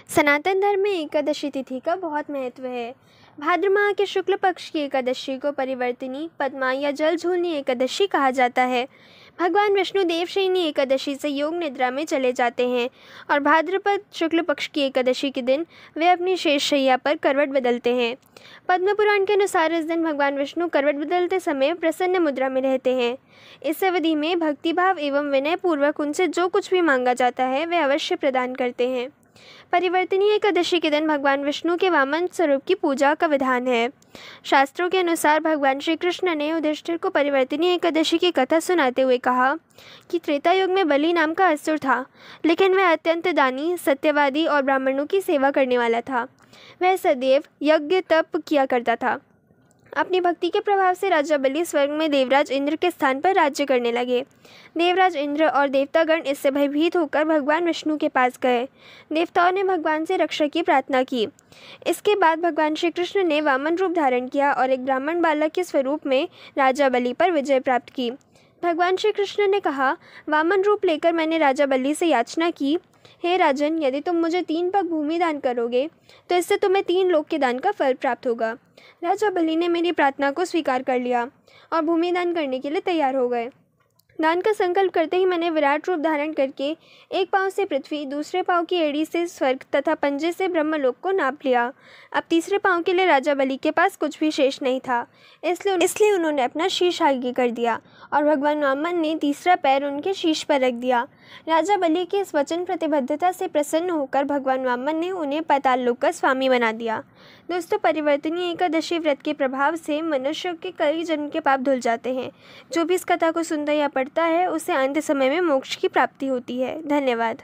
सनातन धर्म में एकादशी तिथि का बहुत महत्व है। भाद्र माह के शुक्ल पक्ष की एकादशी को परिवर्तिनी, पद्मा या जल झूलनी एकादशी कहा जाता है। भगवान विष्णु देवशयनी एकादशी से योग निद्रा में चले जाते हैं और भाद्रपद शुक्ल पक्ष की एकादशी के दिन वे अपनी शेष शैया पर करवट बदलते हैं। पद्म पुराण के अनुसार इस दिन भगवान विष्णु करवट बदलते समय प्रसन्न मुद्रा में रहते हैं। इस अवधि में भक्तिभाव एवं विनय पूर्वक उनसे जो कुछ भी मांगा जाता है वे अवश्य प्रदान करते हैं। परिवर्तिनी एकादशी के दिन भगवान विष्णु के वामन स्वरूप की पूजा का विधान है। शास्त्रों के अनुसार भगवान श्री कृष्ण ने युधिष्ठिर को परिवर्तिनी एकादशी की कथा सुनाते हुए कहा कि त्रेता युग में बलि नाम का असुर था, लेकिन वह अत्यंत दानी, सत्यवादी और ब्राह्मणों की सेवा करने वाला था। वह सदैव यज्ञ तप किया करता था। अपनी भक्ति के प्रभाव से राजा बलि स्वर्ग में देवराज इंद्र के स्थान पर राज्य करने लगे। देवराज इंद्र और देवतागण इससे भयभीत होकर भगवान विष्णु के पास गए। देवताओं ने भगवान से रक्षा की प्रार्थना की। इसके बाद भगवान श्री कृष्ण ने वामन रूप धारण किया और एक ब्राह्मण बालक के स्वरूप में राजा बलि पर विजय प्राप्त की। भगवान श्री कृष्ण ने कहा, वामन रूप लेकर मैंने राजा बलि से याचना की, हे राजन, यदि तुम मुझे 3 पग भूमि दान करोगे तो इससे तुम्हें 3 लोक के दान का फल प्राप्त होगा। राजा बलि ने मेरी प्रार्थना को स्वीकार कर लिया और भूमि दान करने के लिए तैयार हो गए। दान का संकल्प करते ही मैंने विराट रूप धारण करके एक पांव से पृथ्वी, दूसरे पांव की एड़ी से स्वर्ग तथा पंजे से ब्रह्मलोक को नाप लिया। अब तीसरे पांव के लिए राजा बलि के पास कुछ भी शेष नहीं था, इसलिए उन्होंने अपना शीश आगे कर दिया और भगवान वामन ने तीसरा पैर उनके शीश पर रख दिया। राजा बलि की इस वचन प्रतिबद्धता से प्रसन्न होकर भगवान वामन ने उन्हें पाताल लोक का स्वामी बना दिया। दोस्तों, परिवर्तनीय एकादशी व्रत के प्रभाव से मनुष्य के कई जन्म के पाप धुल जाते हैं। जो भी इस कथा को सुनता या पढ़ता है उसे अंत समय में मोक्ष की प्राप्ति होती है। धन्यवाद।